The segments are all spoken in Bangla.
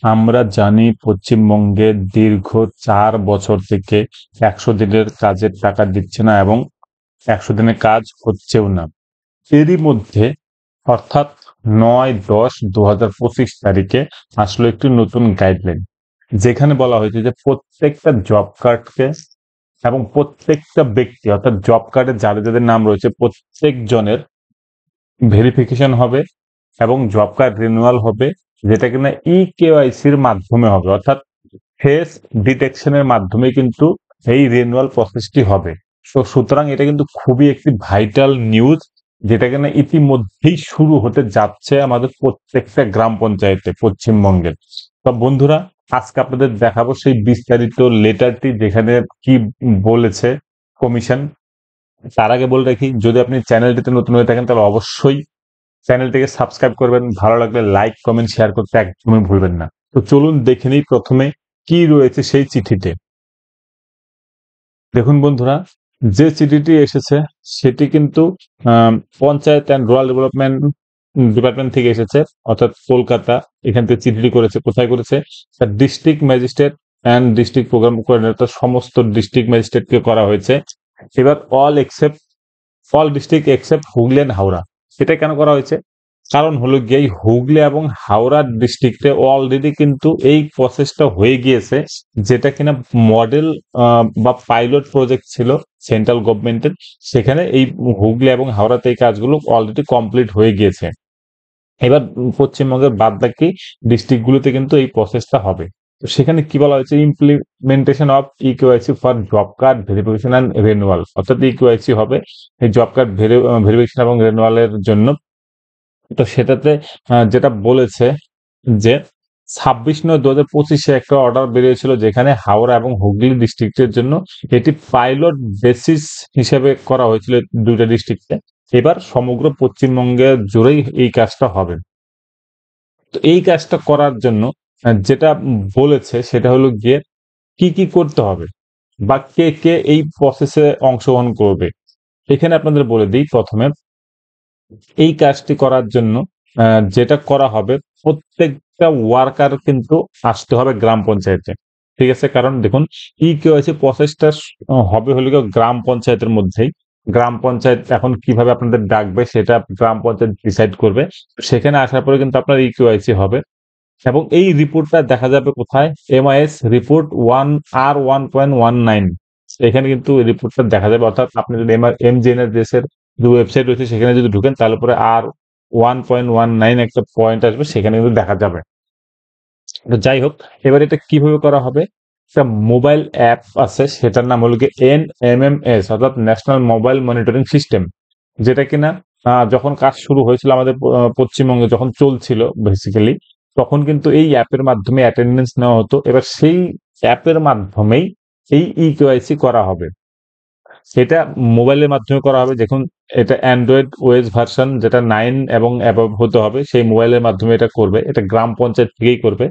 আমরা জানি পশ্চিমবঙ্গে দীর্ঘ ৪ বছর থেকে ১০০ দিনের কাজের টাকা দিচ্ছে না এবং ১০০ দিনের কাজ হচ্ছেও না। এরই মধ্যে অর্থাৎ ৯-১০-২০২৫ আসলো একটি নতুন গাইডলাইন, যেখানে বলা হয়েছে যে প্রত্যেকটা জব কার্ডকে এবং প্রত্যেকটা ব্যক্তি অর্থাৎ জব কার্ডে যাদের যাদের নাম রয়েছে প্রত্যেকজনের ভেরিফিকেশন হবে এবং জব কার্ড রিনিউয়াল হবে, যেটা কিনা কেওয়াইসির মাধ্যমে হবে, অর্থাৎ ফেস ডিটেকশনের মাধ্যমে কিন্তু এই রিনিউয়াল প্রসেসটি হবে। তো সুতরাং এটা কিন্তু খুবই একটি ভাইটাল নিউজ, যেটা কিনা ইতিমধ্যেই শুরু হতে যাচ্ছে আমাদের প্রত্যেকটা গ্রাম পঞ্চায়েতে পশ্চিমবঙ্গের। তো বন্ধুরা, আজকে আপনাদের দেখাবো সেই বিস্তারিত লেটারটি, যেখানে কি বলেছে কমিশন। তার আগে বলে রাখি, যদি আপনি চ্যানেলটিতে নতুন হয়ে থাকেন তাহলে অবশ্যই চ্যানেলটিকে সাবস্ক্রাইব করবেন, ভালো লাগলে লাইক কমেন্ট শেয়ার করতে একদমই ভুলবেন না। তো চলুন দেখে নিই প্রথমে কি রয়েছে সেই চিঠিতে। দেখুন বন্ধুরা, যে চিঠিটি এসেছে সেটি কিন্তু panchayat and rural development department থেকে এসেছে, অর্থাৎ কলকাতা। এখান থেকে চিঠিটি করেছে, কোথায় করেছে? District magistrate and district programme coordinator, সমস্ত ডিস্ট্রিক্ট ম্যাজিস্ট্রেটকে করা হয়েছে। এবার all district except Hooghly and Howrah. সেটা কেন করা হয়েছে? কারণ হলো গিয়ে এই হুগলি এবং হাওড়া ডিস্ট্রিক্টে অলরেডি কিন্তু এই প্রসেসটা হয়ে গিয়েছে, যেটা কিনা মডেল বা পাইলট প্রজেক্ট ছিল সেন্ট্রাল গভর্নমেন্টের। সেখানে এই হুগলি এবং হাওড়াতে এই কাজগুলো অলরেডি কমপ্লিট হয়ে গিয়েছে। এবার পশ্চিমবঙ্গের বাদ বাকি ডিস্ট্রিক্টগুলোতে কিন্তু এই প্রসেসটা হবে। তো সেখানে কি বলা হয়েছে? Implementation of eKYC for job card verification and renewal, অর্থাৎ ইকেওয়াইসি হবে এই জব কার্ড ভেরিফিকেশন এবং রিনিউয়ালের জন্য। তো সেটাতে যেটা বলেছে যে ২৬/৯/২০২৫ একটা অর্ডার বেরিয়েছিল, যেখানে হাওড়া এবং হুগলি ডিস্ট্রিক্টের জন্য এটি পাইলট বেসিস হিসেবে করা হয়েছিল দুইটা ডিস্ট্রিক্টে। এবার সমগ্র পশ্চিমবঙ্গে জুড়েই এই কাজটা হবে। তো এই কাজটা করার জন্য যেটা বলেছে সেটা হলো গিয়ে কি কি করতে হবে বা কে কে এই প্রসেসে অংশগ্রহণ করবে। এখানে আপনাদের বলে দিই প্রথমে, এই কাজটি করার জন্য যেটা করা হবে, প্রত্যেকটা ওয়ার্কার কিন্তু আসতে হবে গ্রাম পঞ্চায়েতে। ঠিক আছে? কারণ দেখুন, কেওয়াইসি প্রসেসটা হবে হলো গিয়ে গ্রাম পঞ্চায়েতের মধ্যেই। গ্রাম পঞ্চায়েত এখন কিভাবে আপনাদের ডাকবে সেটা গ্রাম পঞ্চায়েত ডিসাইড করবে। সেখানে আসার পরে কিন্তু আপনার কেওয়াইসি হবে এবং এই রিপোর্টটা দেখা যাবে কোথায়? MIS রিপোর্ট 1R1.19, এখানে কিন্তু রিপোর্টটা দেখা যাবে। অর্থাৎ আপনি যদি MGNRS এর যে ওয়েবসাইট রয়েছে সেখানে যদি ঢুকেন, তাহলে পরে R1.19 একটা পয়েন্ট আসবে, সেখানে কিন্তু দেখা যাবে। তো যাই হোক, এবার এটা কিভাবে করা হবে? একটা মোবাইল অ্যাপ আছে, সেটার নাম হলো গিয়ে NMMS, অর্থাৎ ন্যাশনাল মোবাইল মনিটরিং সিস্টেম, যেটা কিনা যখন কাজ শুরু হয়েছিল আমাদের পশ্চিমবঙ্গে, যখন চলছিল বেসিক্যালি, তখন কিন্তু এই অ্যাপের মাধ্যমে অ্যাটেন্ডেন্স নেওয়া হতো। এবার সেই অ্যাপের মাধ্যমেই এই কেওয়াইসি করা হবে। সেটা মোবাইলের মাধ্যমে করা হবে। দেখুন, এটা অ্যান্ড্রয়েড ওএস ভার্সন যেটা 9 এবং অ্যাবভ হতে হবে, সেই মোবাইলের মাধ্যমে এটা করবে। এটা গ্রাম পঞ্চায়েত থেকেই করবে।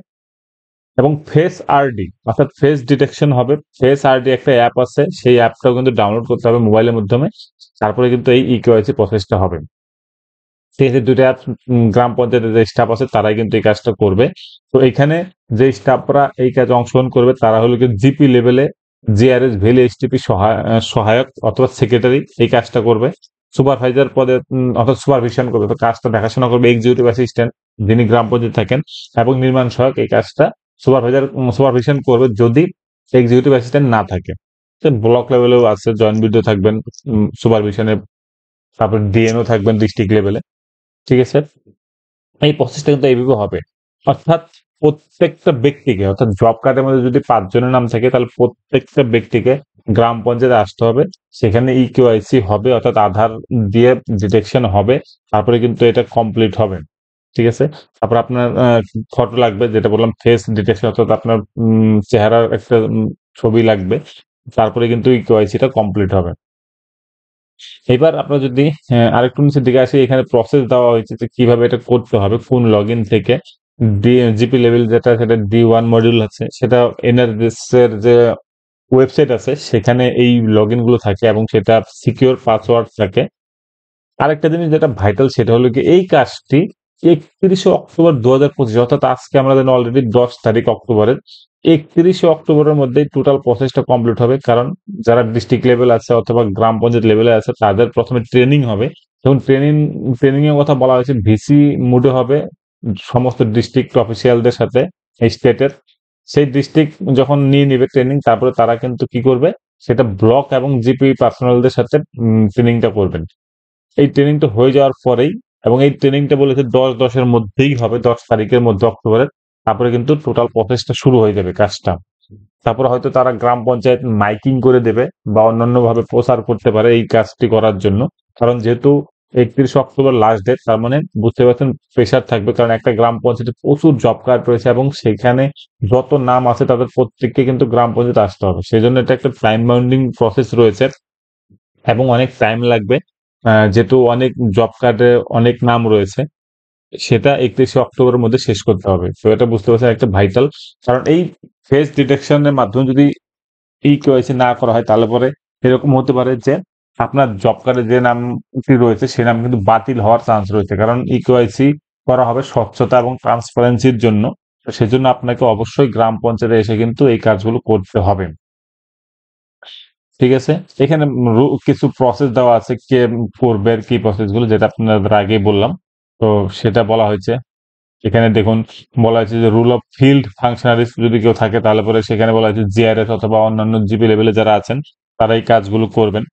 এবং ফেস আরডি, অর্থাৎ ফেস ডিটেকশন হবে। ফেস আরডি একটা অ্যাপ আছে, সেই অ্যাপটাও কিন্তু ডাউনলোড করতে হবে মোবাইলের মাধ্যমে। তারপরে কিন্তু এই কেওয়াইসি প্রসেসটা হবে। ঠিক আছে? দুইটা অ্যাপ গ্রাম পঞ্চায়েতের যে স্টাফ আছে তারাই কিন্তু এই কাজটা করবে। তো এখানে যে স্টাফরা এই কাজে অংশগ্রহণ করবে তারা হলো কি জিপি লেভেলে জিআরএস ভ্যালি এইচটিপি সহায়ক অথবা সেক্রেটারি এই কাজটা করবে। সুপারভাইজার পদে অর্থাৎ সুপারভিশন করবে, তো কাজটা দেখাশোনা করবে এক্সিকিউটিভ অ্যাসিস্ট্যান্ট, যিনি গ্রাম পঞ্চায়েত থাকেন, এবং নির্মাণ সহায়ক এই কাজটা সুপারভিশন করবে যদি এক্সিকিউটিভ অ্যাসিস্ট্যান্ট না থাকে। ব্লক লেভেলেও আছে, জয়েন্ট বিডিও থাকবেন সুপারভিশনে, তারপর ডিএনও থাকবেন ডিস্ট্রিক্ট লেভেলে। ঠিক আছে? এই প্রসেসটা কিন্তু এইভাবে হবে। অর্থাৎ প্রত্যেকটা ব্যক্তিকে, অর্থাৎ জব কার্ডের মধ্যে যদি ৫ জনের নাম থাকে, তাহলে প্রত্যেকটা ব্যক্তিকে গ্রাম পঞ্চায়েতে আসতে হবে। সেখানে কেওয়াইসি হবে, অর্থাৎ আধার দিয়ে ডিটেকশন হবে। তারপরে কিন্তু এটা কমপ্লিট হবে। ঠিক আছে? তারপর আপনার ফটো লাগবে, যেটা বললাম ফেস ডিটেকশন, অর্থাৎ আপনার চেহারার একটা ছবি লাগবে। তারপরে কিন্তু কেওয়াইসিটা কমপ্লিট হবে। এবার আপনারা যদি আরেকটু নিচের দিকে আসি, এখানে প্রসেস দেওয়া হয়েছে যে কিভাবে এটা করতে হবে, কোন লগইন থেকে। জিপি লেভেল যেটা, সেটা D1 মডিউল আছে, সেটা এনআরএস এর যে ওয়েবসাইট আছে সেখানে এই লগইন গুলো থাকে এবং সেটা সিকিউর পাসওয়ার্ড থাকে। আরেকটা জিনিস যেটা ভাইটাল, সেটা হলো কি এই কাজটি 31শে অক্টোবর 2025, অর্থাৎ আজকে আমরা জানি অলরেডি 10 তারিখ অক্টোবরের। 31শে অক্টোবরের মধ্যেই টোটাল প্রসেসটা কমপ্লিট হবে, কারণ যারা ডিস্ট্রিক্ট লেভেল আছে অথবা গ্রাম পঞ্চায়েত লেভেলে আছে তাদের প্রথমে ট্রেনিং হবে। এবং ট্রেনিং এর কথা বলা হয়েছে ভিসি মুডে হবে, সমস্ত ডিস্ট্রিক্ট অফিসিয়ালদের সাথে এই স্টেটের। সেই ডিস্ট্রিক্ট যখন নিয়ে নিবে ট্রেনিং, তারপরে তারা কিন্তু কি করবে, সেটা ব্লক এবং জিপি পার্সোনালদের সাথে ট্রেনিংটা করবেন। এই ট্রেনিংটা হয়ে যাওয়ার পরেই, এবং এই ট্রেনিংটা বলেছে 10/10-এর মধ্যেই হবে, 10 তারিখের মধ্যে অক্টোবরের। তারপরে কিন্তু টোটাল প্রসেসটা শুরু হয়ে যাবে কাজটা। তারপরে হয়তো তারা গ্রাম পঞ্চায়েত মাইকিং করে দেবে বা অন্যান্য ভাবে প্রচার করতে পারে এই কাজটি করার জন্য। কারণ যেহেতু 31শে অক্টোবর লাস্ট ডেট, তার মানে বুঝতে পারছেন প্রেশার থাকবে, কারণ একটা গ্রাম পঞ্চায়েতে প্রচুর জব কার্ড রয়েছে এবং সেখানে যত নাম আছে তাদের প্রত্যেককে কিন্তু গ্রাম পঞ্চায়েত আসতে হবে। সেই জন্য এটা একটা টাইম বাউন্ডিং প্রসেস রয়েছে এবং অনেক টাইম লাগবে। যেহেতু অনেক জব কার্ডে অনেক নাম রয়েছে, সেটা 31শে অক্টোবরের মধ্যে শেষ করতে হবে। তো এটা বুঝতে পারছেন একটা ভাইটাল। কারণ এই ফেস ডিটেকশনের মাধ্যমে যদি কেওয়াইসি না করা হয়, তাহলে পরে এরকম হতে পারে যে আপনার জব কার্ডে যে নামটি রয়েছে সে নাম কিন্তু বাতিল হওয়ার চান্স রয়েছে, কারণ কেওয়াইসি করা হবে স্বচ্ছতা এবং ট্রান্সপারেন্সির জন্য। তো সেজন্য আপনাকে অবশ্যই গ্রাম পঞ্চায়েতে এসে কিন্তু এই কাজগুলো করতে হবে। ঠিক আছে, এখানে কিছু প্রসেস দেওয়া আছে, কে করবে আর কি প্রসেস গুলো, যেটা আপনাদের আগে বললাম। তো সেটা বলা হয়েছে। এখানে দেখুন, বলা হয়েছে যে রুল অফ ফিল্ড ফাংশনারিজ যদি কেউ থাকে, তাহলে পরে সেখানে বলা হয়েছে জিআরএস অথবা অন্যান্য জিপি লেভেলে যারা আছেন তারা এই কাজগুলো করবেন।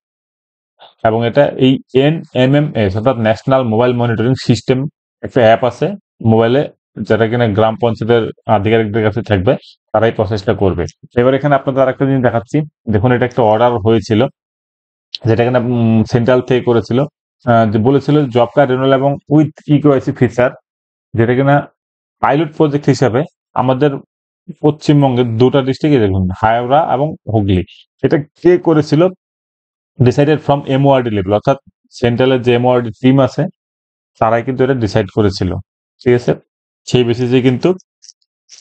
এবং এটা এই NMMS অর্থাৎ ন্যাশনাল মোবাইল মনিটরিং সিস্টেম, একটা অ্যাপ আছে মোবাইলে, যেটা কিনা গ্রাম পঞ্চায়েতের আধিকারিকদের কাছে থাকবে, তারাই প্রসেসটা করবে। এবার এখানে আপনাদের আরেকটা জিনিস দেখাচ্ছি। দেখুন, এটা একটা অর্ডার হয়েছিল, যেটা কিনা সেন্ট্রাল থেকে করেছিল। যে বলেছিল জব কার্ড রিনুয়াল এবং উইথ ইকেওয়াইসি ফিচার, যেটা কিনা পাইলট প্রজেক্ট হিসাবে আমাদের পশ্চিমবঙ্গের দুটো ডিস্ট্রিক্টে, দেখুন হাওড়া এবং হুগলি। এটা কে করেছিল? ডিসাইডেড ফ্রম MORD লেভেল, অর্থাৎ সেন্ট্রালের যে MORD টিম আছে তারাই কিন্তু এটা ডিসাইড করেছিল। ঠিক আছে, সেই বেসিসে কিন্তু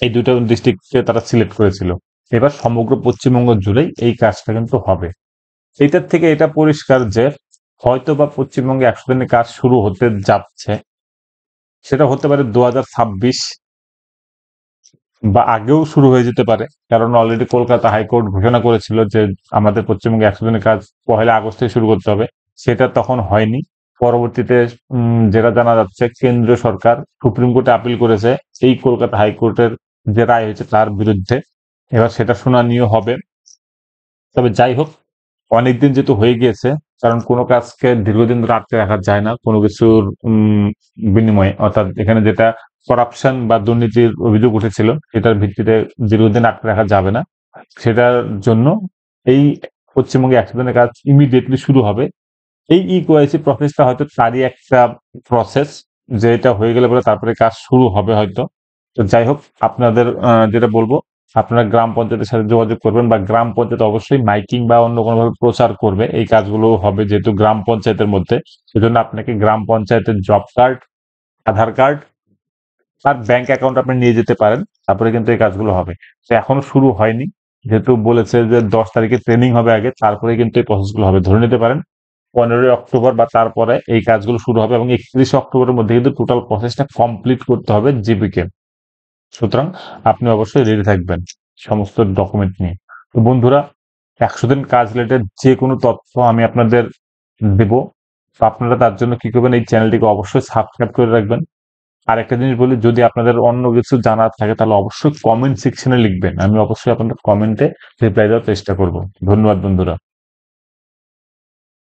এই দুটো ডিস্ট্রিক্টকে তারা সিলেক্ট করেছিল। এবার সমগ্র পশ্চিমবঙ্গ জুড়েই এই কাজটা কিন্তু হবে। এটার থেকে এটা পরিষ্কার যে হয়তো বা পশ্চিমবঙ্গে 100 দিনের কাজ শুরু হতে যাচ্ছে, সেটা হতে পারে 2026 বা আগেও শুরু হয়ে যেতে পারে। কারণ অলরেডি কলকাতা হাইকোর্ট ঘোষণা করেছিল যে আমাদের পশ্চিমবঙ্গে 100 দিনের কাজ 1 আগস্ট থেকে শুরু করতে হবে। সেটা তখন হয়নি। পরবর্তীতে যেটা জানা যাচ্ছে, কেন্দ্রীয় সরকার সুপ্রিম কোর্টে আপিল করেছে এই কলকাতা হাইকোর্টের যে রায় হয়েছে তার বিরুদ্ধে। এবার সেটা শুনানিও হবে। তবে যাই হোক, অনেকদিন যেহেতু হয়ে গিয়েছে, কারণ কোনো কাজকে দীর্ঘদিন ধরে আটকে রাখা যায় না কোনো কিছুর বিনিময়ে। অর্থাৎ এখানে যেটা করাপশন বা দুর্নীতির অভিযোগ উঠেছিল, সেটার ভিত্তিতে দীর্ঘদিন আটকে রাখা যাবে না। সেটার জন্য এই পশ্চিমবঙ্গে 100 দিনের কাজ ইমিডিয়েটলি শুরু হবে। এই কেওয়াইসি প্রসেসটা হয়তো তারই একটা প্রসেস, যে এটা হয়ে গেলে পরে তারপরে কাজ শুরু হবে হয়তো। তো যাই হোক, আপনাদের যেটা বলবো, আপনারা গ্রাম পঞ্চায়েতের সাথে যোগাযোগ করবেন, বা গ্রাম পঞ্চায়েত অবশ্যই মাইকিং বা অন্য কোনো ভাবে প্রচার করবে এই কাজগুলো হবে, যেহেতু গ্রাম পঞ্চায়েতের মধ্যে। সেজন্য আপনাকে গ্রাম পঞ্চায়েতের জব কার্ড, আধার কার্ড আর ব্যাংক অ্যাকাউন্ট আপনি নিয়ে যেতে পারেন, তারপরে কিন্তু এই কাজগুলো হবে। তো এখনো শুরু হয়নি, যেহেতু বলেছে যে 10 তারিখে ট্রেনিং হবে আগে, তারপরে কিন্তু এই প্রসেসগুলো হবে। ধরে নিতে পারেন 15ই অক্টোবর বা তারপরে এই কাজগুলো শুরু হবে, এবং 31শে অক্টোবরের মধ্যে কিন্তু টোটাল প্রসেসটা কমপ্লিট করতে হবে জিপিকে। সুতরাং আপনি অবশ্যই রেডি থাকবেন সমস্ত ডকুমেন্ট নিয়ে। তো বন্ধুরা, 100 দিন কাজ রিলেটেড যে কোনো তথ্য আমি আপনাদের দেব। তো আপনারা তার জন্য কি করবেন, এই চ্যানেলটিকে অবশ্যই সাবস্ক্রাইব করে রাখবেন। আর একটা জিনিস বলি, যদি আপনাদের অন্য কিছু জানার থাকে তাহলে অবশ্যই কমেন্ট সেকশনে লিখবেন, আমি অবশ্যই আপনাদের কমেন্টে রিপ্লাই দেওয়ার চেষ্টা করব। ধন্যবাদ বন্ধুরা।